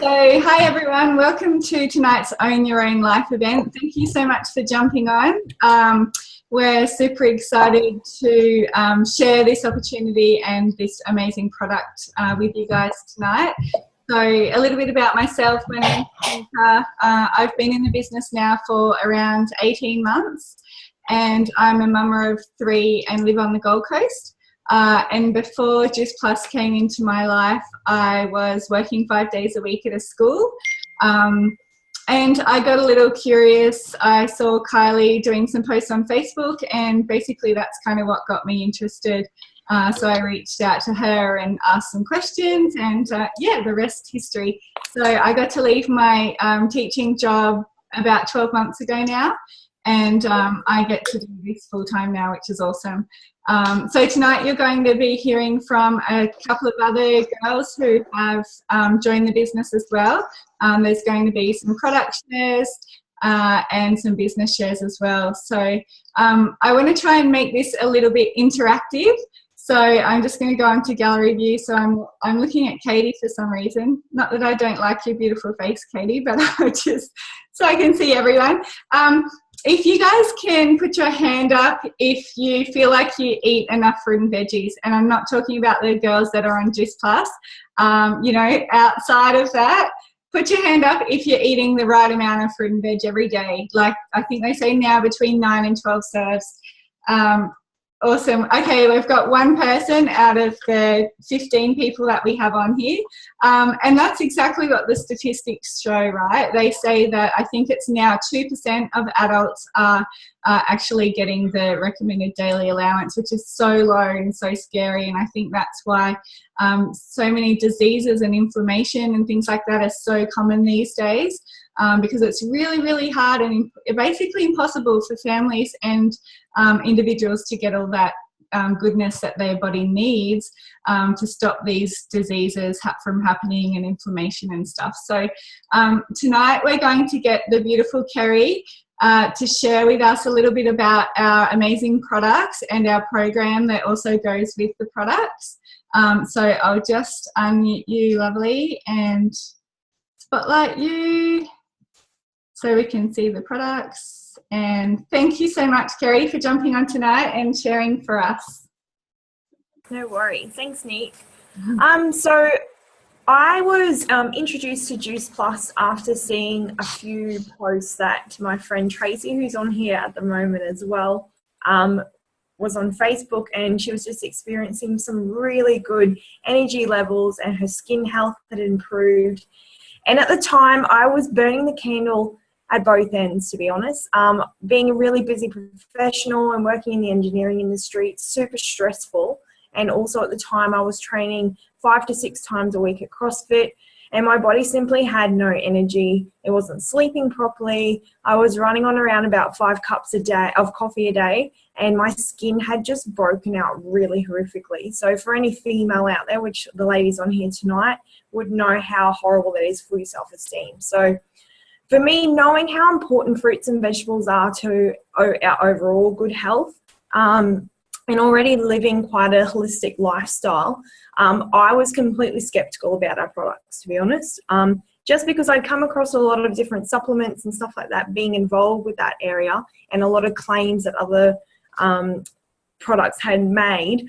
So, hi everyone, welcome to tonight's Own Your Own Life event. Thank you so much for jumping on. We're super excited to share this opportunity and this amazing product with you guys tonight. So, a little bit about myself. My name is Monica. I've been in the business now for around 18 months and I'm a mama of 3 and live on the Gold Coast. And before Juice Plus came into my life, I was working 5 days a week at a school. And I got a little curious. I saw Kylie doing some posts on Facebook, and basically that's kind of what got me interested. So I reached out to her and asked some questions, and yeah, the rest history. So I got to leave my teaching job about 12 months ago now, and I get to do this full time now, which is awesome. So tonight you're going to be hearing from a couple of other girls who have joined the business as well. There's going to be some product shares and some business shares as well. So I want to try and make this a little bit interactive. So I'm just going to go onto gallery view. So I'm looking at Katie for some reason. Not that I don't like your beautiful face, Katie, but I just so I can see everyone. If you guys can put your hand up if you feel like you eat enough fruit and veggies, and I'm not talking about the girls that are on Juice Plus, you know, outside of that, put your hand up if you're eating the right amount of fruit and veg every day. Like I think they say now between 9 and 12 serves. Awesome. Okay, we've got one person out of the 15 people that we have on here. And that's exactly what the statistics show, right? They say that I think it's now 2% of adults are actually getting the recommended daily allowance, which is so low and so scary. And I think that's why so many diseases and inflammation and things like that are so common these days. Because it's really, really hard and basically impossible for families and individuals to get all that goodness that their body needs to stop these diseases from happening and inflammation and stuff. So tonight we're going to get the beautiful Kerry to share with us a little bit about our amazing products and our program that also goes with the products. So I'll just unmute you, lovely, and spotlight you, so we can see the products. And thank you so much, Kerry, for jumping on tonight and sharing for us. No worries. Thanks, Nick. So I was introduced to Juice Plus after seeing a few posts that my friend Tracy, who's on here at the moment as well, was on Facebook, and she was just experiencing some really good energy levels and her skin health had improved. And at the time, I was burning the candle at both ends, to be honest. Being a really busy professional and working in the engineering industry, it's super stressful. And also at the time I was training 5 to 6 times a week at CrossFit, and my body simply had no energy. It wasn't sleeping properly. I was running on around about 5 cups a day of coffee a day, and my skin had just broken out really horrifically. So for any female out there, which the ladies on here tonight would know how horrible that is for your self-esteem. So for me, knowing how important fruits and vegetables are to our overall good health, and already living quite a holistic lifestyle, I was completely skeptical about our products, to be honest. Just because I'd come across a lot of different supplements and stuff like that being involved with that area, and a lot of claims that other products had made.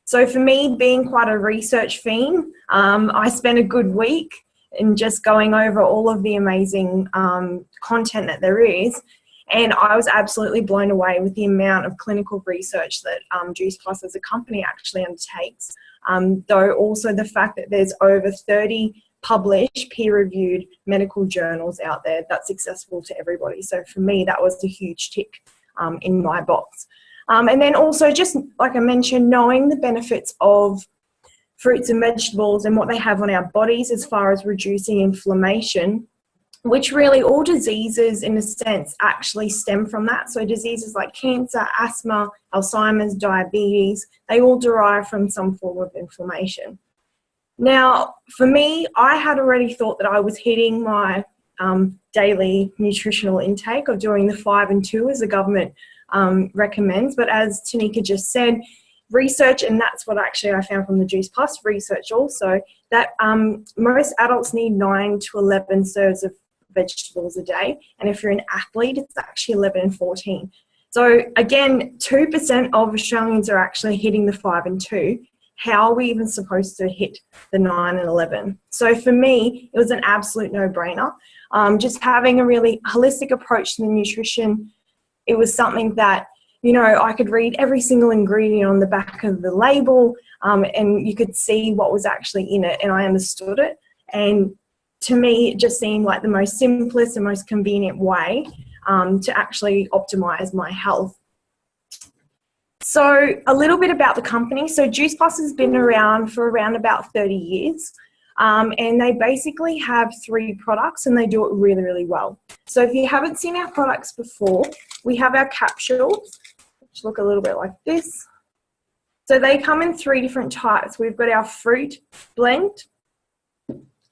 So for me, being quite a research fiend, I spent a good week and just going over all of the amazing content that there is. And I was absolutely blown away with the amount of clinical research that Juice Plus as a company actually undertakes. Though also the fact that there's over 30 published peer-reviewed medical journals out there that's accessible to everybody. So for me, that was a huge tick in my box. And then also, just like I mentioned, knowing the benefits of fruits and vegetables and what they have on our bodies as far as reducing inflammation, which really all diseases in a sense actually stem from that. So diseases like cancer, asthma, Alzheimer's, diabetes, they all derive from some form of inflammation. Now, for me, I had already thought that I was hitting my daily nutritional intake of doing the 5 and 2 as the government recommends. But as Tanika just said, research, and that's what actually I found from the Juice Plus research also, that most adults need 9 to 11 serves of vegetables a day. And if you're an athlete, it's actually 11 and 14. So again, 2% of Australians are actually hitting the 5 and 2. How are we even supposed to hit the 9 and 11? So for me, it was an absolute no-brainer. Just having a really holistic approach to the nutrition, it was something that, you know, I could read every single ingredient on the back of the label, and you could see what was actually in it, and I understood it. And to me, it just seemed like the most simplest and most convenient way to actually optimize my health. So a little bit about the company. So Juice Plus has been around for around about 30 years. And they basically have 3 products, and they do it really, really well. So if you haven't seen our products before, we have our capsules, which look a little bit like this. So they come in 3 different types. We've got our fruit blend,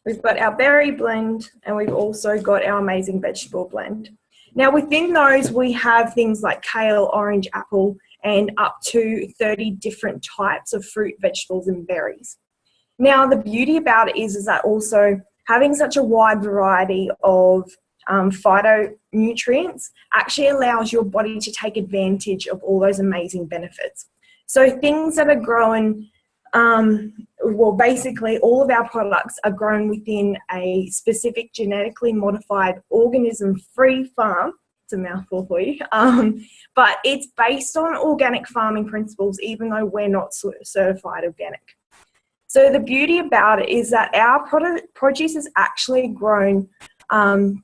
we've got our berry blend, and we've also got our amazing vegetable blend. Now within those, we have things like kale, orange, apple, and up to 30 different types of fruit, vegetables, and berries. Now, the beauty about it is that also having such a wide variety of phytonutrients actually allows your body to take advantage of all those amazing benefits. So things that are grown, well, basically all of our products are grown within a specific genetically modified organism-free farm. It's a mouthful for you, but it's based on organic farming principles, even though we're not certified organic. So the beauty about it is that our produce is actually grown and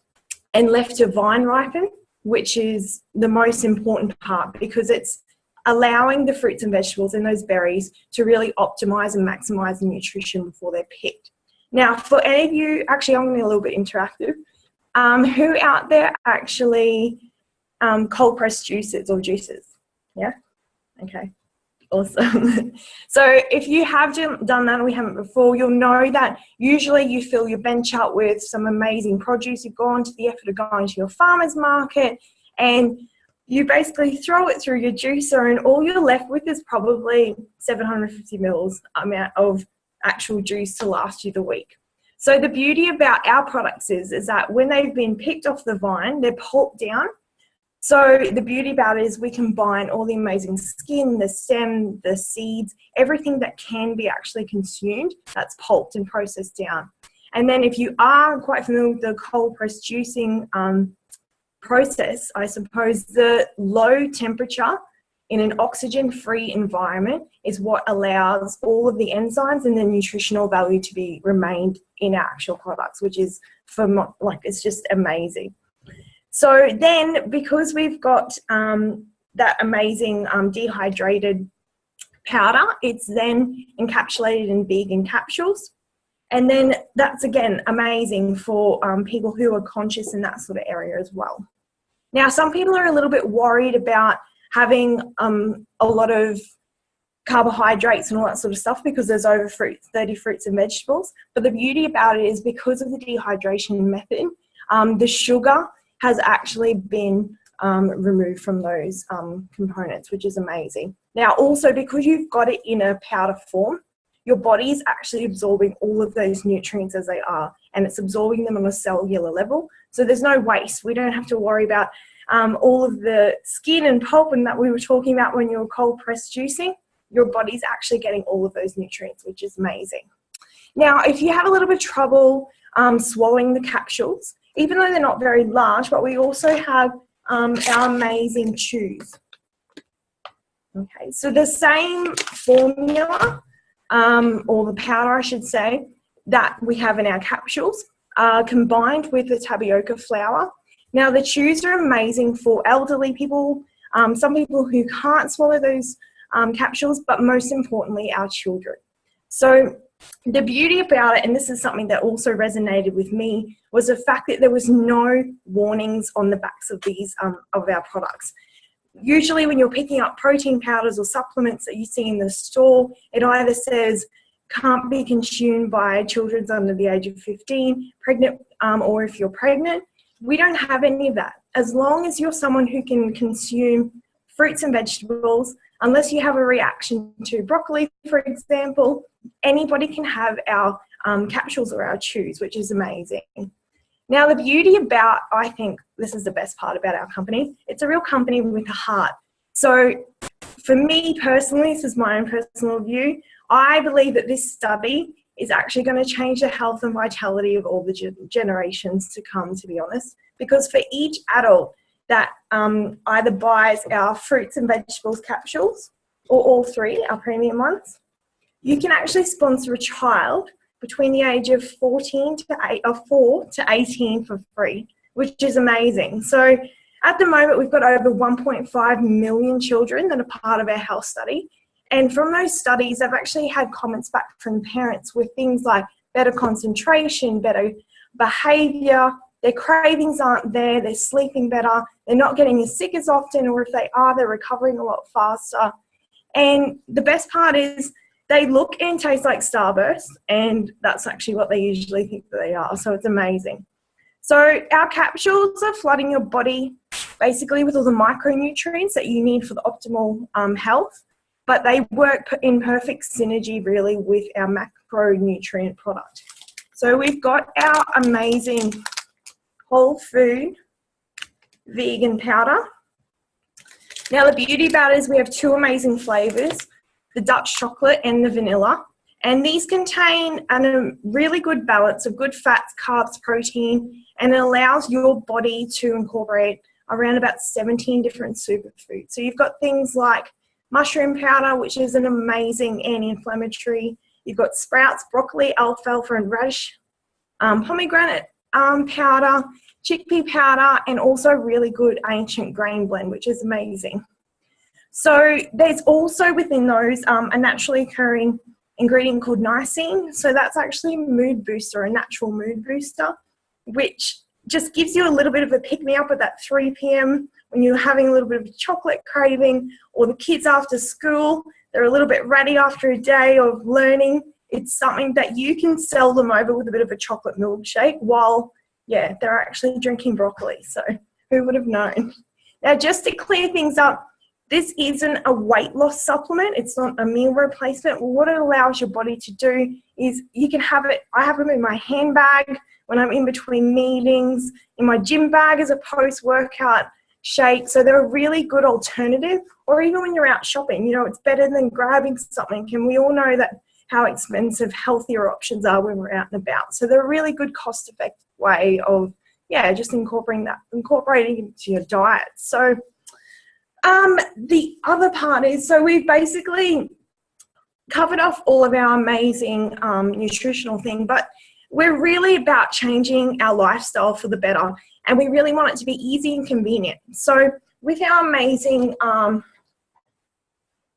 left to vine ripen, which is the most important part, because it's allowing the fruits and vegetables and those berries to really optimize and maximize the nutrition before they're picked. Now, for any of you, actually I'm going to be a little bit interactive, who out there actually cold press juices or juices? Yeah? Okay. Awesome. So if you have done that and we haven't before, you'll know that usually you fill your bench up with some amazing produce. You've gone to the effort of going to your farmer's market and you basically throw it through your juicer, and all you're left with is probably 750 mils amount of actual juice to last you the week. So the beauty about our products is that when they've been picked off the vine, they're pulped down. So the beauty about it is we combine all the amazing skin, the stem, the seeds, everything that can be actually consumed, that's pulped and processed down. And then if you are quite familiar with the cold press juicing process, I suppose the low temperature in an oxygen-free environment is what allows all of the enzymes and the nutritional value to be remained in our actual products, which is it's just amazing. So then, because we've got that amazing dehydrated powder, it's then encapsulated in vegan capsules. And then that's, again, amazing for people who are conscious in that sort of area as well. Now, some people are a little bit worried about having a lot of carbohydrates and all that sort of stuff because there's over 30 fruits and vegetables. But the beauty about it is because of the dehydration method, the sugar has actually been removed from those components, which is amazing. Now, also because you've got it in a powder form, your body is actually absorbing all of those nutrients as they are, and it's absorbing them on a cellular level. So there's no waste. We don't have to worry about all of the skin and pulp and that we were talking about when you were cold press juicing. Your body's actually getting all of those nutrients, which is amazing. Now, if you have a little bit of trouble swallowing the capsules, even though they're not very large, but we also have our amazing chews. Okay, so the same formula, or the powder I should say, that we have in our capsules combined with the tapioca flour. Now the chews are amazing for elderly people, some people who can't swallow those capsules, but most importantly our children. So the beauty about it, and this is something that also resonated with me, was the fact that there was no warnings on the backs of these of our products. Usually when you're picking up protein powders or supplements that you see in the store, it either says can't be consumed by children under the age of 15, pregnant, or if you're pregnant. We don't have any of that. As long as you're someone who can consume fruits and vegetables, unless you have a reaction to broccoli, for example, anybody can have our capsules or our chews, which is amazing. Now, the beauty about, I think this is the best part about our company, it's a real company with a heart. So for me personally, this is my own personal view, I believe that this study is actually going to change the health and vitality of all the generations to come, to be honest, because for each adult that either buys our fruits and vegetables capsules, or all three, our premium ones, you can actually sponsor a child between the age of 4 to 18 for free, which is amazing. So at the moment, we've got over 1.5 million children that are part of our health study. And from those studies, I've actually had comments back from parents with things like better concentration, better behaviour, their cravings aren't there, they're sleeping better, they're not getting as sick as often, or if they are, they're recovering a lot faster. And the best part is they look and taste like Starburst, and that's actually what they usually think that they are, so it's amazing. So our capsules are flooding your body basically with all the micronutrients that you need for the optimal health, but they work in perfect synergy really with our macronutrient product. So we've got our amazing whole food vegan powder. Now the beauty about it is we have two amazing flavours, the Dutch chocolate and the vanilla. And these contain a really good balance of good fats, carbs, protein, and it allows your body to incorporate around about 17 different superfoods. So you've got things like mushroom powder, which is an amazing anti-inflammatory. You've got sprouts, broccoli, alfalfa, and radish, pomegranate powder, chickpea powder, and also really good ancient grain blend, which is amazing. So there's also within those a naturally occurring ingredient called niacin. So that's actually a mood booster, a natural mood booster, which just gives you a little bit of a pick-me-up at that 3 p.m. when you're having a little bit of a chocolate craving, or the kids after school, they're a little bit ratty after a day of learning. It's something that you can sell them over with a bit of a chocolate milkshake while, yeah, they're actually drinking broccoli. So who would have known? Now, just to clear things up, this isn't a weight loss supplement. It's not a meal replacement. What it allows your body to do is you can have it, I have them in my handbag when I'm in between meetings, in my gym bag as a post-workout shake. So they're a really good alternative, or even when you're out shopping, you know, it's better than grabbing something. And we all know that how expensive healthier options are when we're out and about. So they're a really good cost-effective way of, yeah, just incorporating into your diet. So the other part is, so we've basically covered off all of our amazing nutritional thing, but we're really about changing our lifestyle for the better, and we really want it to be easy and convenient. So with our amazing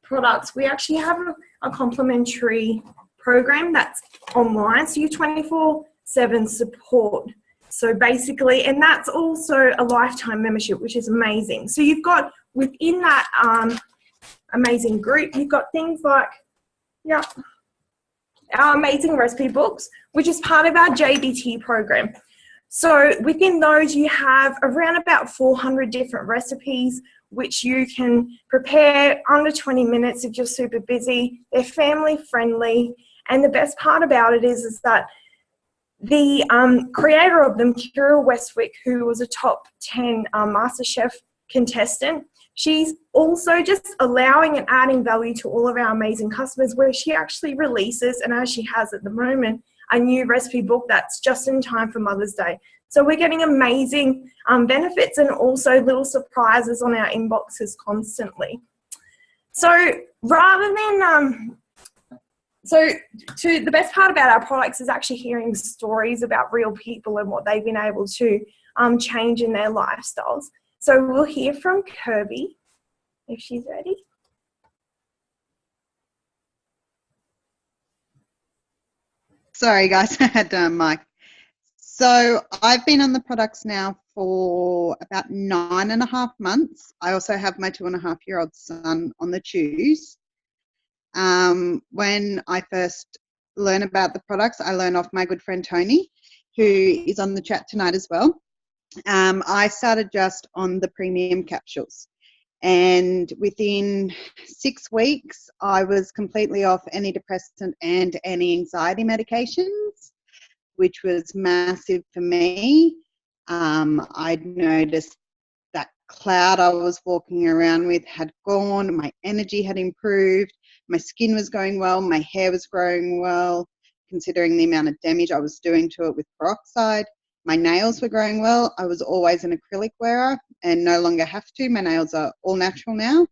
products, we actually have a complimentary program that's online, so you 24/7 support. So basically, and that's also a lifetime membership, which is amazing. So you've got within that amazing group, you've got things like, yeah, our amazing recipe books, which is part of our JBT program. So within those, you have around about 400 different recipes, which you can prepare under 20 minutes if you're super busy. They're family friendly. And the best part about it is that the creator of them, Kira Westwick, who was a top 10 MasterChef contestant, she's also just allowing and adding value to all of our amazing customers, where she actually releases, and as she has at the moment, a new recipe book that's just in time for Mother's Day. So we're getting amazing benefits and also little surprises on our inboxes constantly. So rather than, the best part about our products is actually hearing stories about real people and what they've been able to change in their lifestyles. So we'll hear from Kirby, if she's ready. Sorry guys, I had mic. So I've been on the products now for about 9.5 months. I also have my 2.5-year-old son on the chews. When I first learned about the products, I learned off my good friend Tony, who is on the chat tonight as well. I started just on the premium capsules, And within 6 weeks, I was completely off antidepressant and anti-anxiety medications, which was massive for me. I'd noticed that cloud I was walking around with had gone, my energy had improved, my skin was going well, my hair was growing well, considering the amount of damage I was doing to it with peroxide. My nails were growing well. I was always an acrylic wearer and no longer have to. My nails are all natural now.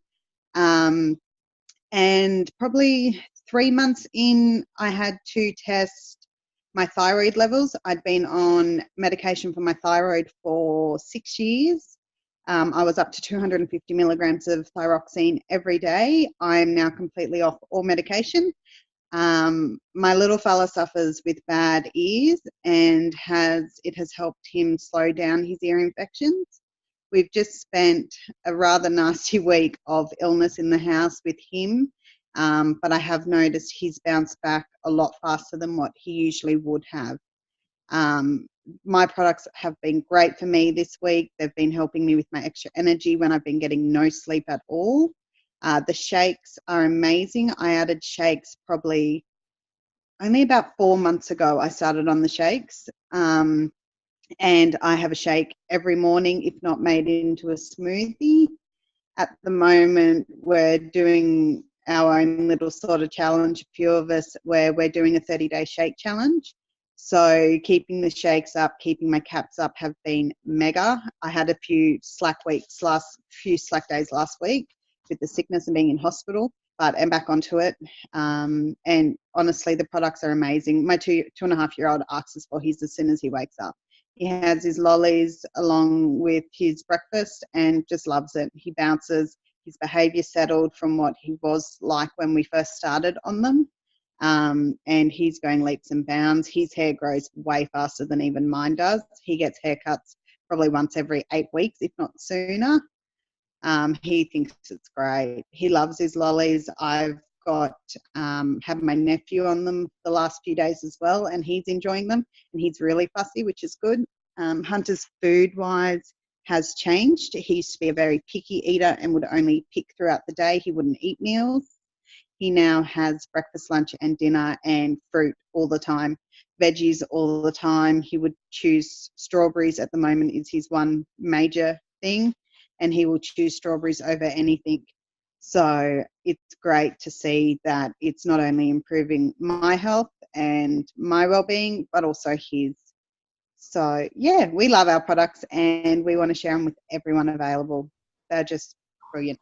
And probably 3 months in, I had to test my thyroid levels. I'd been on medication for my thyroid for 6 years. I was up to 250 milligrams of thyroxine every day. I'm now completely off all medication. My little fella suffers with bad ears, and it has helped him slow down his ear infections. We've just spent a rather nasty week of illness in the house with him, but I have noticed he's bounced back a lot faster than what he usually would have. My products have been great for me this week. They've been helping me with my extra energy when I've been getting no sleep at all. The shakes are amazing. I added shakes probably only about 4 months ago. I started on the shakes, and I have a shake every morning, if not made into a smoothie. At the moment, we're doing our own little sort of challenge, a few of us, where we're doing a 30-day shake challenge. So keeping the shakes up, keeping my caps up have been mega. I had a few slack days last week with the sickness and being in hospital, but I'm back onto it. And honestly, the products are amazing. My 2.5-year-old asks for his as soon as he wakes up. He has his lollies along with his breakfast and just loves it. He bounces. His behaviour settled from what he was like when we first started on them. And he's going leaps and bounds. His hair grows way faster than even mine does. He gets haircuts probably once every 8 weeks, if not sooner. He thinks it's great. He loves his lollies. I've got had my nephew on them the last few days as well, and he's enjoying them, and he's really fussy, which is good. Hunter's food-wise has changed. He used to be a very picky eater and would only pick throughout the day. He wouldn't eat meals. He now has breakfast, lunch and dinner and fruit all the time, veggies all the time. He would choose strawberries at the moment is his one major thing, and he will choose strawberries over anything. So it's great to see that it's not only improving my health and my well-being, but also his. So yeah, we love our products and we want to share them with everyone available. They're just brilliant.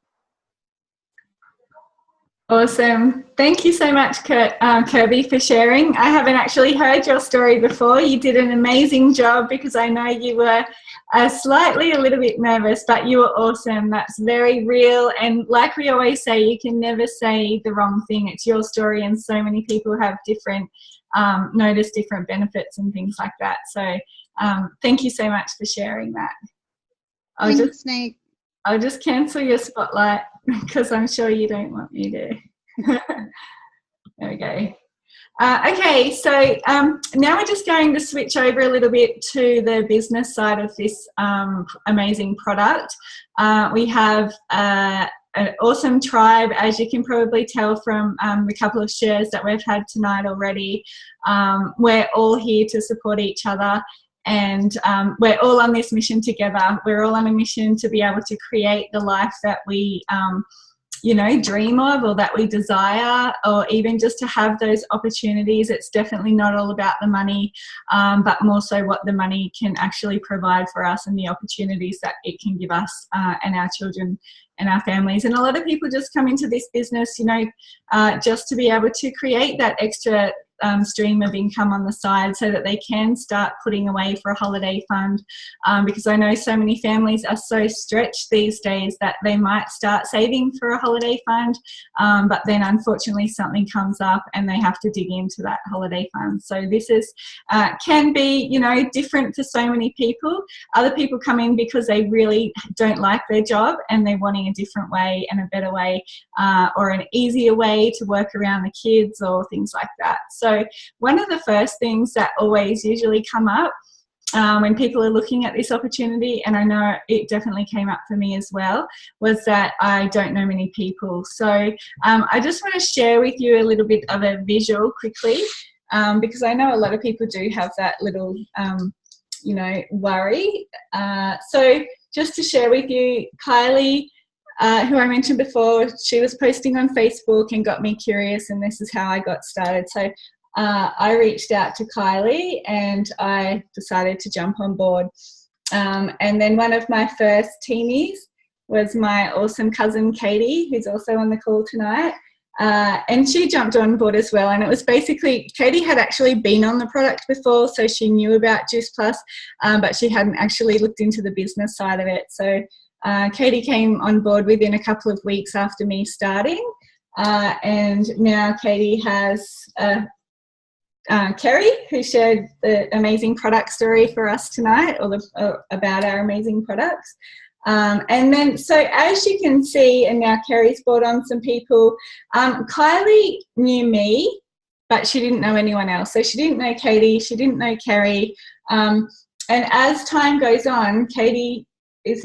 Awesome. Thank you so much, Kirby, for sharing. I haven't actually heard your story before. You did an amazing job because I know you were slightly a little bit nervous, but you were awesome. That's very real. And like we always say, you can never say the wrong thing. It's your story, and so many people have different, notice different benefits and things like that. So thank you so much for sharing that. Thanks, Nick. I'll just cancel your spotlight because I'm sure you don't want me to. There we go. Okay, so now we're just going to switch over a little bit to the business side of this amazing product. We have an awesome tribe, as you can probably tell from the couple of shares that we've had tonight already. We're all here to support each other. And we're all on this mission together. We're all on a mission to be able to create the life that we, dream of, or that we desire, or even just to have those opportunities. It's definitely not all about the money, but more so what the money can actually provide for us and the opportunities that it can give us and our children and our families. And a lot of people just come into this business, just to be able to create that extra stream of income on the side so that they can start putting away for a holiday fund, because I know so many families are so stretched these days that they might start saving for a holiday fund, but then unfortunately something comes up and they have to dig into that holiday fund. So this is can be different for so many people. Other people come in because they really don't like their job and they're wanting a different way and a better way, or an easier way to work around the kids or things like that. So one of the first things that always usually come up when people are looking at this opportunity, and I know it definitely came up for me as well, was that I don't know many people. So I just want to share with you a little bit of a visual quickly, because I know a lot of people do have that little, worry. So just to share with you, Kylie, who I mentioned before, she was posting on Facebook and got me curious, and this is how I got started. So I reached out to Kylie and I decided to jump on board. And then one of my first teamies was my awesome cousin Katie, who's also on the call tonight. And she jumped on board as well. And it was basically, Katie had actually been on the product before, so she knew about Juice Plus, but she hadn't actually looked into the business side of it. So Katie came on board within a couple of weeks after me starting. And now Katie has Kerry, who shared the amazing product story for us tonight, or about our amazing products. And then, so as you can see, and now Kerry's brought on some people, Kylie knew me, but she didn't know anyone else. So she didn't know Katie, she didn't know Kerry. And as time goes on, Katie, there's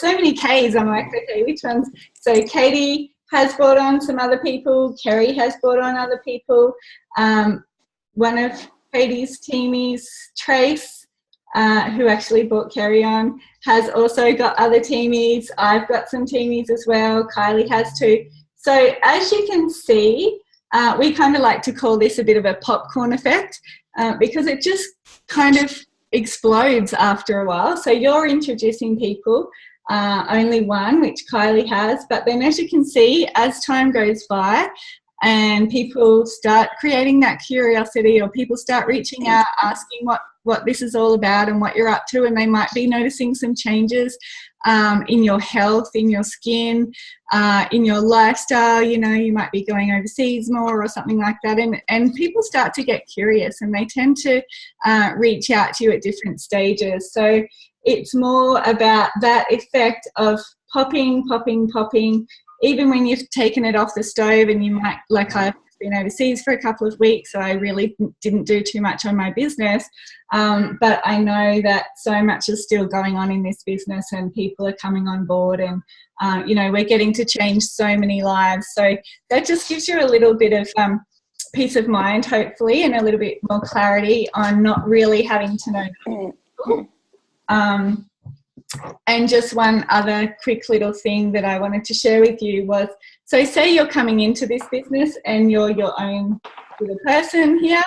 so many K's, I'm like, okay, which ones? So Katie has brought on some other people, Kerry has brought on other people. One of Katie's teamies, Trace, who actually brought Kerry on, has also got other teamies. I've got some teamies as well. Kylie has too. So as you can see, we kind of like to call this a bit of a popcorn effect, because it just kind of explodes after a while. So you're introducing people, only one, which Kylie has, but then as you can see, as time goes by and people start creating that curiosity, or people start reaching out, asking what this is all about and what you're up to, and they might be noticing some changes in your health, in your skin, in your lifestyle. You might be going overseas more or something like that, and people start to get curious, and they tend to reach out to you at different stages. So it's more about that effect of popping, even when you've taken it off the stove, and you might, like I've been overseas for a couple of weeks, so I really didn't do too much on my business, but I know that so much is still going on in this business, and people are coming on board, and we're getting to change so many lives. So that just gives you a little bit of peace of mind, hopefully, and a little bit more clarity on not really having to know people. And just one other quick little thing that I wanted to share with you was, so say you're coming into this business and you're your own little person here,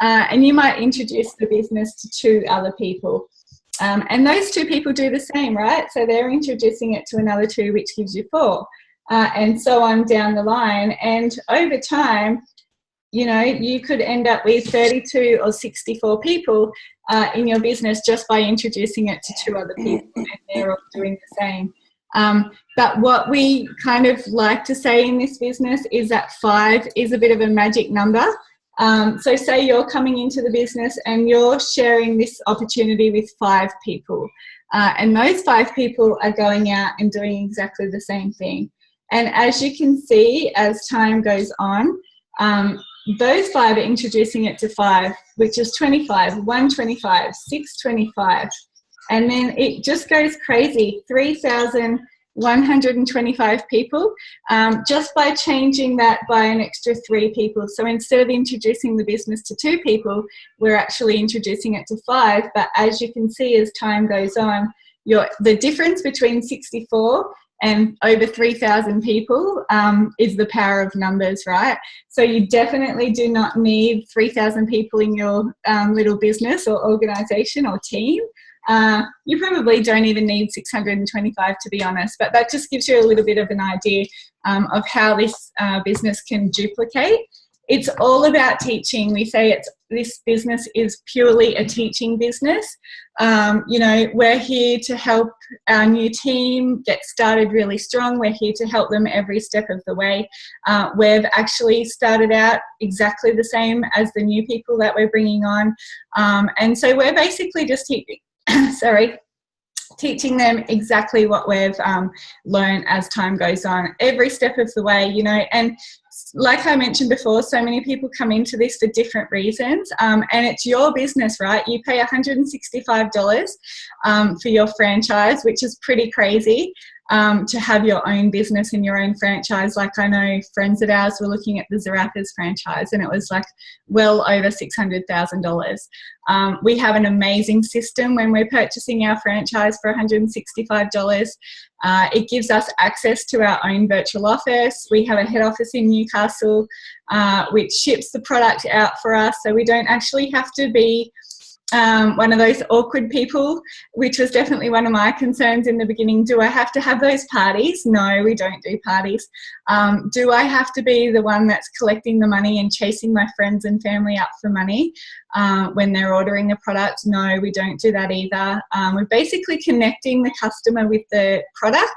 and you might introduce the business to 2 other people. And those 2 people do the same, right? So they're introducing it to another 2, which gives you 4, and so on down the line. And over time, you could end up with 32 or 64 people in your business just by introducing it to 2 other people, and they're all doing the same. But what we kind of like to say in this business is that 5 is a bit of a magic number. So say you're coming into the business and you're sharing this opportunity with 5 people, and those 5 people are going out and doing exactly the same thing. And as you can see, as time goes on, those 5 are introducing it to 5, which is 25, 125, 625. And then it just goes crazy, 3,125 people, just by changing that by an extra 3 people. So instead of introducing the business to 2 people, we're actually introducing it to 5. But as you can see, as time goes on, the difference between 64 and over 3,000 people is the power of numbers, right? So you definitely do not need 3,000 people in your little business or organisation or team. You probably don't even need 625, to be honest, but that just gives you a little bit of an idea of how this business can duplicate. It's all about teaching. We say this business is purely a teaching business. We're here to help our new team get started really strong. We're here to help them every step of the way. We've actually started out exactly the same as the new people that we're bringing on. And so we're basically just teaching them exactly what we've learned as time goes on, every step of the way, and like I mentioned before, so many people come into this for different reasons, and it's your business, right? You pay $165 for your franchise, which is pretty crazy. To have your own business and your own franchise. Like, I know friends of ours were looking at the Zarappas franchise and it was like well over $600,000. We have an amazing system when we're purchasing our franchise for $165. It gives us access to our own virtual office. We have a head office in Newcastle, which ships the product out for us, so we don't actually have to be one of those awkward people, which was definitely one of my concerns in the beginning. Do I have to have those parties? No, we don't do parties. Do I have to be the one that's collecting the money and chasing my friends and family up for money when they're ordering the product? No, we don't do that either. We're basically connecting the customer with the product,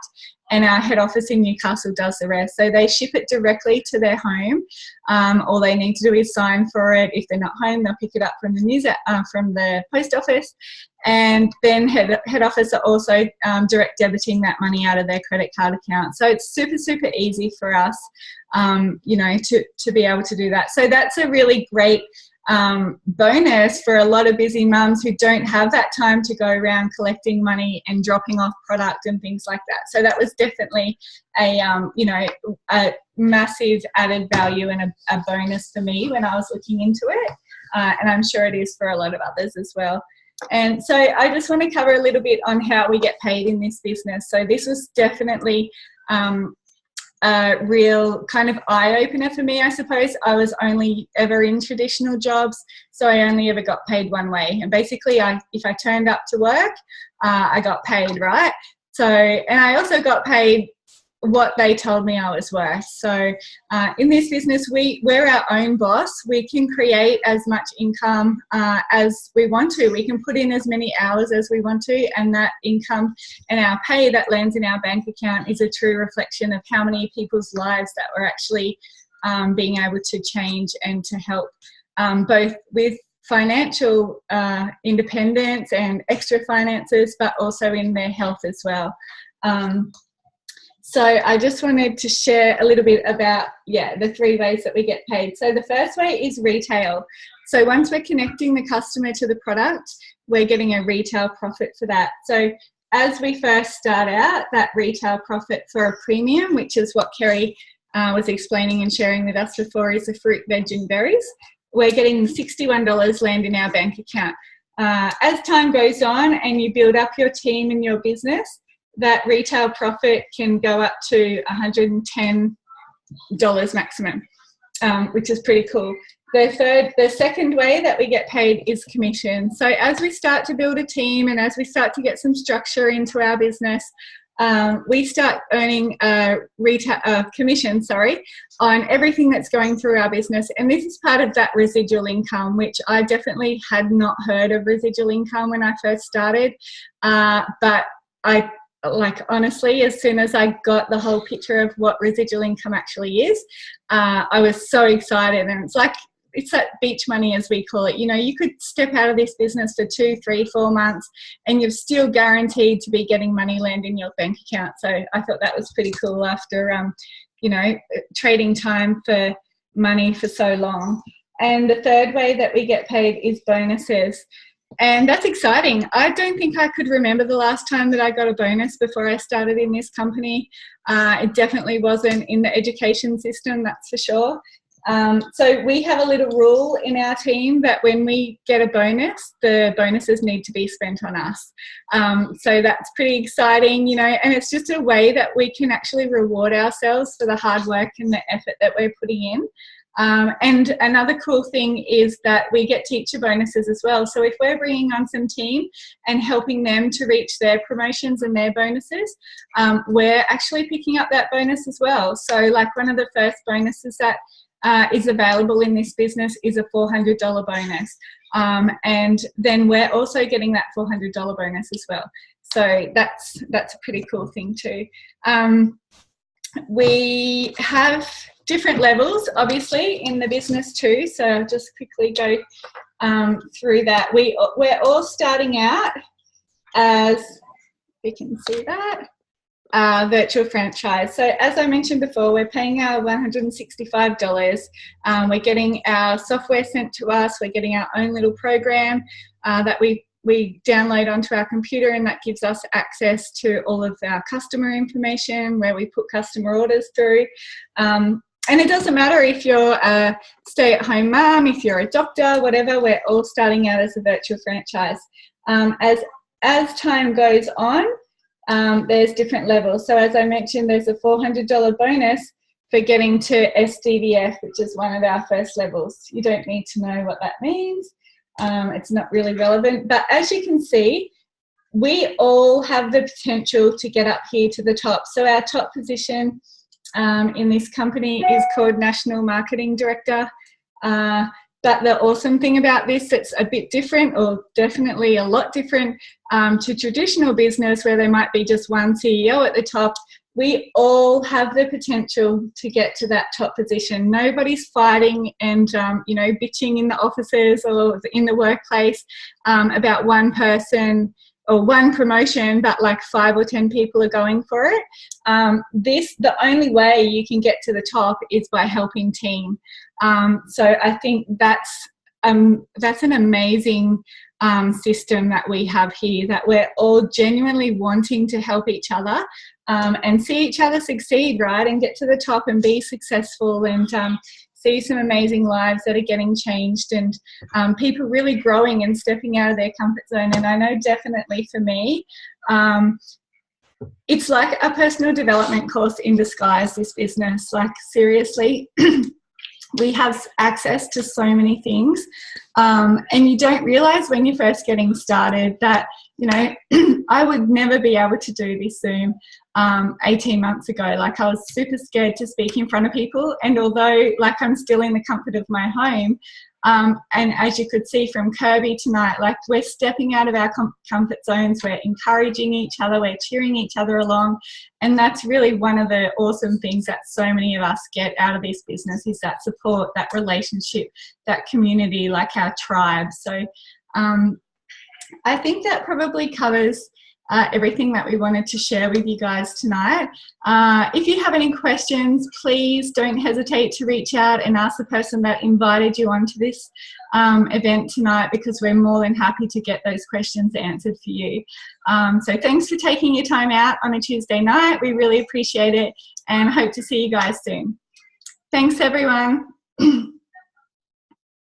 and our head office in Newcastle does the rest. So they ship it directly to their home. All they need to do is sign for it. If they're not home, they'll pick it up from the post office. And then head office are also direct debiting that money out of their credit card account. So it's super, super easy for us, you know, to be able to do that. So that's a really great bonus for a lot of busy mums who don't have that time to go around collecting money and dropping off product and things like that. So that was definitely a you know, a massive added value and a bonus for me when I was looking into it, and I'm sure it is for a lot of others as well. And so I just want to cover a little bit on how we get paid in this business. So this was definitely a real kind of eye-opener for me, I suppose. I was only ever in traditional jobs, so I only ever got paid one way. And basically, if I turned up to work, I got paid, right? So, and I also got paid what they told me I was worth. So in this business, we're our own boss. We can create as much income as we want to. We can put in as many hours as we want to, and that income and our pay that lands in our bank account is a true reflection of how many people's lives that we're actually being able to change and to help both with financial independence and extra finances, but also in their health as well. So I just wanted to share a little bit about, the 3 ways that we get paid. So the first way is retail. So once we're connecting the customer to the product, we're getting a retail profit for that. So as we first start out, that retail profit for a premium, which is what Kerry was explaining and sharing with us before, is the fruit, veg and berries. We're getting $61 land in our bank account. As time goes on and you build up your team and your business, that retail profit can go up to $110 maximum, which is pretty cool. The second way that we get paid is commission. So as we start to build a team and as we start to get some structure into our business, we start earning commission on everything that's going through our business. And this is part of that residual income, which I definitely had not heard of residual income when I first started. But honestly, as soon as I got the whole picture of what residual income actually is, I was so excited. And it's that beach money, as we call it. You know, you could step out of this business for 2, 3, 4 months and you're still guaranteed to be getting money land in your bank account. So I thought that was pretty cool after, you know, trading time for money for so long. And the third way that we get paid is bonuses. And that's exciting. I don't think I could remember the last time that I got a bonus before I started in this company. It definitely wasn't in the education system, that's for sure. So we have a little rule in our team that when we get a bonus, the bonuses need to be spent on us. So that's pretty exciting, you know, and it's just a way that we can actually reward ourselves for the hard work and the effort that we're putting in. And another cool thing is that we get teacher bonuses as well. So if we're bringing on some team and helping them to reach their promotions and their bonuses, we're actually picking up that bonus as well. So like one of the first bonuses that is available in this business is a $400 bonus. And then we're also getting that $400 bonus as well. So that's a pretty cool thing too. We have different levels, obviously, in the business too. So I'll just quickly go through that. We're all starting out as, you can see that, virtual franchise. So as I mentioned before, we're paying our $165. We're getting our software sent to us. We're getting our own little program that we download onto our computer, and that gives us access to all of our customer information where we put customer orders through. And it doesn't matter if you're a stay-at-home mum, if you're a doctor, whatever, we're all starting out as a virtual franchise. As time goes on, there's different levels. So as I mentioned, there's a $400 bonus for getting to SDVF, which is one of our first levels. You don't need to know what that means. It's not really relevant. But as you can see, we all have the potential to get up here to the top. So our top position in this company is called National Marketing Director. But the awesome thing about this, it's a bit different, or definitely a lot different to traditional business where there might be just one CEO at the top. We all have the potential to get to that top position. Nobody's fighting and bitching in the offices or in the workplace about one person or one promotion, but like 5 or 10 people are going for it. The only way you can get to the top is by helping team. So I think that's an amazing system that we have here, that we're all genuinely wanting to help each other and see each other succeed, right, and get to the top and be successful, and see some amazing lives that are getting changed, and people really growing and stepping out of their comfort zone. And I know definitely for me, it's like a personal development course in disguise, this business. Like, seriously, we have access to so many things, and you don't realize when you're first getting started that, I would never be able to do this Zoom 18 months ago. Like, I was super scared to speak in front of people, and although like I'm still in the comfort of my home, and as you could see from Kirby tonight, like, we're stepping out of our comfort zones, we're encouraging each other, we're cheering each other along, and that's really one of the awesome things that so many of us get out of this business, is that support, that relationship, that community, like our tribe. So I think that probably covers everything that we wanted to share with you guys tonight. If you have any questions, please don't hesitate to reach out and ask the person that invited you onto this event tonight, because we're more than happy to get those questions answered for you. So thanks for taking your time out on a Tuesday night. We really appreciate it, and hope to see you guys soon. Thanks, everyone.